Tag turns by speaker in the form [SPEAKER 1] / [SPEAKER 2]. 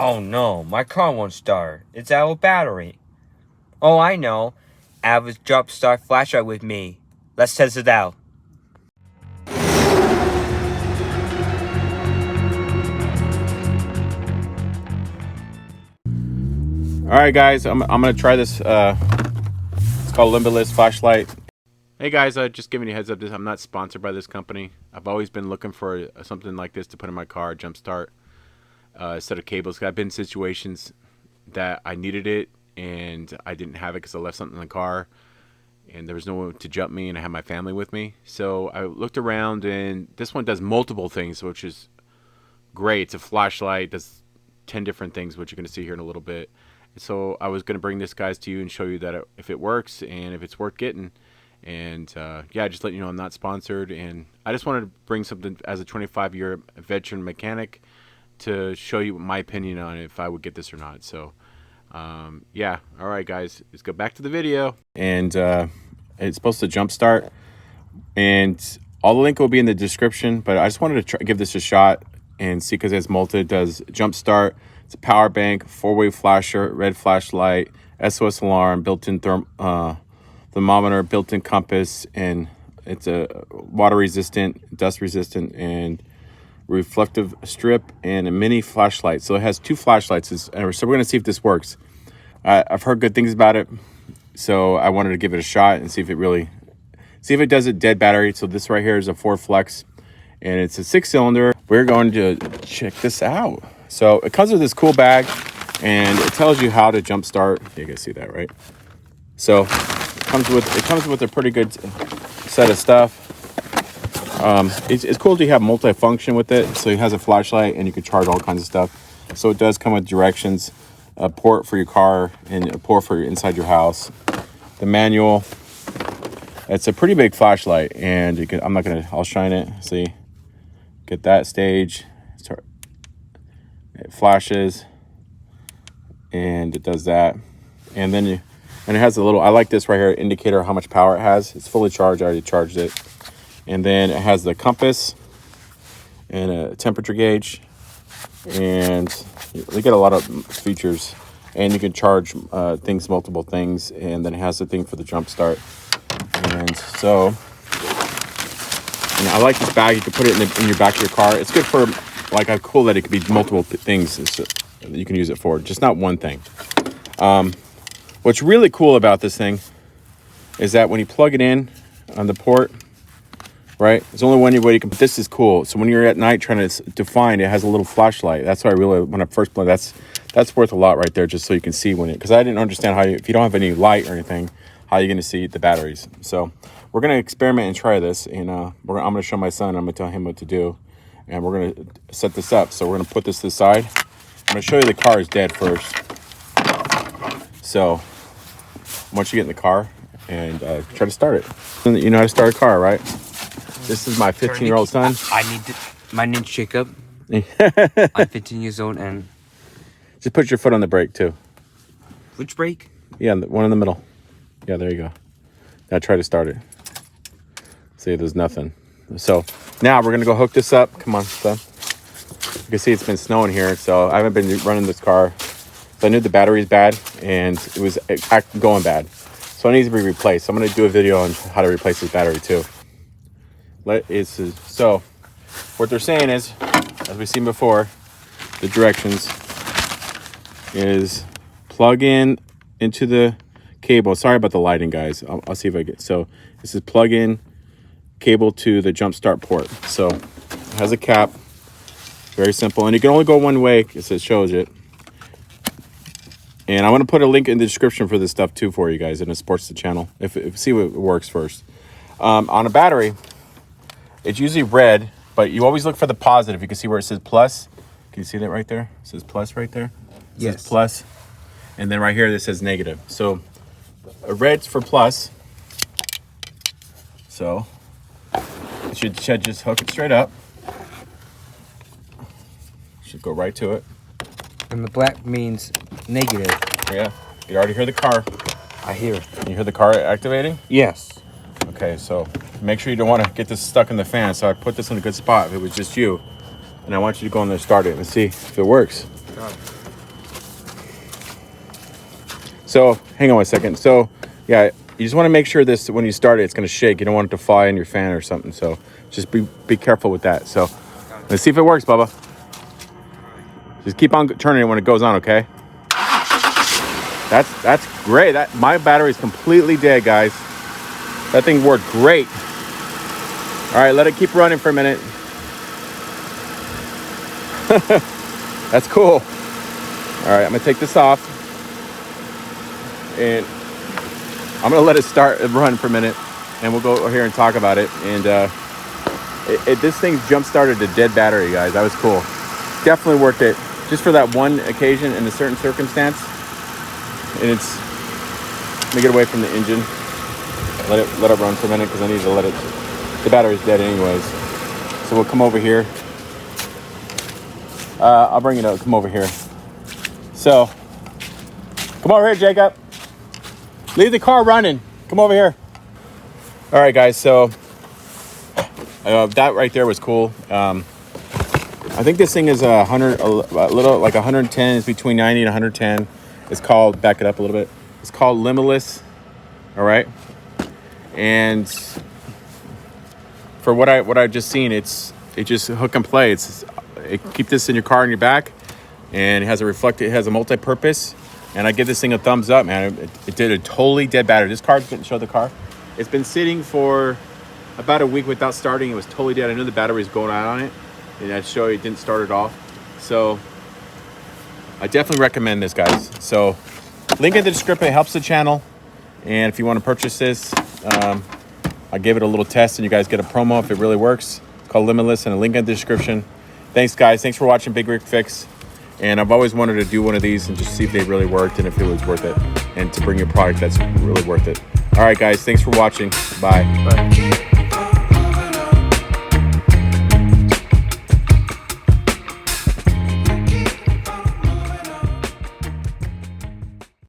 [SPEAKER 1] Oh no, my car won't start. It's out of battery. Oh, I know. I have a jump start flashlight with me. Let's test it out.
[SPEAKER 2] All right, guys, I'm gonna try this. It's called Limbalist flashlight. Hey guys, just giving you a heads up. I'm not sponsored by this company. I've always been looking for something like this to put in my car, jump start, set of cables. I've been in situations that I needed it and I didn't have it because I left something in the car, and there was no one to jump me, and I had my family with me. So I looked around, and this one does multiple things, which is great. It's a flashlight, does 10 different things, which you're going to see here in a little bit. So I was going to bring this, guys, to you and show you that if it works and if it's worth getting. And yeah, just letting you know I'm not sponsored, and I just wanted to bring something as a 25-year veteran mechanic to show you my opinion on it, if I would get this or not. So yeah, all right, guys, let's go back to the video. And it's supposed to jump start, and all the link will be in the description, but I just wanted to give this a shot and see, because it's multi. It does jump start, it's a power bank, 4-way flasher, red flashlight, SOS alarm, built-in thermometer, built-in compass, and it's a water resistant, dust resistant, and reflective strip, and a mini flashlight. So it has 2 flashlights. So we're going to see if this works. I've heard good things about it, so I wanted to give it a shot and see if it does it dead battery. So this right here is a 4 flex, and it's a 6-cylinder. We're going to check this out. So it comes with this cool bag, and it tells you how to jump start. You can see that, right? So it comes with a pretty good set of stuff. It's cool to have multi-function with it. So it has a flashlight, and you can charge all kinds of stuff. So it does come with directions, a port for your car, and a port for inside your house. The manual. It's a pretty big flashlight, and I'll shine it. See, get that stage. It flashes, and it does that, and then it has a little, I like this right here, indicator how much power it has. It's fully charged. I already charged it. And then it has the compass and a temperature gauge, and they get a lot of features, and you can charge multiple things, and then it has the thing for the jump start. And so, I like this bag. You can put it in your back of your car. It's good for, like, cool that it could be multiple things that you can use it for, just not one thing. What's really cool about this thing is that when you plug it in on the port, right, there's only one way you can. This is cool. So when you're at night trying to find, it has a little flashlight. That's why when I first plugged, that's worth a lot right there, just so you can see because I didn't understand if you don't have any light or anything, how you're going to see the batteries. So we're going to experiment and try this, and I'm going to show my son. I'm going to tell him what to do, and we're going to set this up. So we're going to put this to the side. I'm going to show you the car is dead first. So once you get in the car and try to start it. You know how to start a car, right? This is my 15-year-old son.
[SPEAKER 1] My name's Jacob. I'm 15 years old, and
[SPEAKER 2] just put your foot on the brake too.
[SPEAKER 1] Which brake?
[SPEAKER 2] Yeah, the one in the middle. Yeah, there you go. Now try to start it. See, there's nothing. So now we're gonna go hook this up. Come on, son. You can see it's been snowing here, so I haven't been running this car. So I knew the battery's bad, and it was going bad. So it needs to be replaced. So I'm gonna do a video on how to replace this battery too. So what they're saying is, as we've seen before, the directions is plug into the cable. Sorry about the lighting, guys. I'll see if I get. So this is plug in cable to the jump start port. So it has a cap. Very simple, and you can only go one way because it shows it. And I want to put a link in the description for this stuff too for you guys, and it supports the channel. If see what works first. On a battery, it's usually red, but you always look for the positive. You can see where it says plus. Can you see that right there? It says plus right there. It says plus, and then right here it says negative. So a red's for plus. So it should just hook it straight up. Should go right to it.
[SPEAKER 1] And the black means negative.
[SPEAKER 2] Yeah, you already hear the car.
[SPEAKER 1] I hear it.
[SPEAKER 2] You hear the car activating?
[SPEAKER 1] Yes.
[SPEAKER 2] Okay, so make sure you don't want to get this stuck in the fan. So I put this in a good spot if it was just you. And I want you to go in there and start it and see if it works. So hang on one second. So yeah, you just want to make sure this, when you start it, it's going to shake. You don't want it to fly in your fan or something. So just be careful with that. So let's see if it works, Bubba. Just keep on turning it when it goes on, okay? That's great. My battery's completely dead, guys. That thing worked great. All right, let it keep running for a minute. That's cool. All right, I'm gonna take this off, and I'm gonna let it start and run for a minute, and we'll go over here and talk about it. And this thing jump-started a dead battery, guys. That was cool. Definitely worth it, just for that one occasion in a certain circumstance. And let me get away from the engine. Let it run for a minute because I need to let it. The battery's dead anyways. So we'll come over here. I'll bring it up. Come over here. So, come over here, Jacob. Leave the car running. Come over here. All right, guys. So that right there was cool. I think this thing is 100, a little like 110. It's between 90 and 110. It's called. Back it up a little bit. It's called Limitless. All right. And for what I've just seen, it just hook and play. Keep this in your car in your back, and it has a multi-purpose. And I give this thing a thumbs up, man. It did a totally dead battery. This car didn't show the car. It's been sitting for about a week without starting. It was totally dead. I knew the battery was going out on it, and I show you it didn't start it off. So I definitely recommend this, guys. So link in the description. It helps the channel. And if you want to purchase this, I gave it a little test, and you guys get a promo if it really works. It's called Limitless, and a link in the description. Thanks, guys. Thanks for watching Big Rig Fix. And I've always wanted to do one of these and just see if they really worked and if it was worth it, and to bring you a product that's really worth it. All right, guys. Thanks for watching. Bye.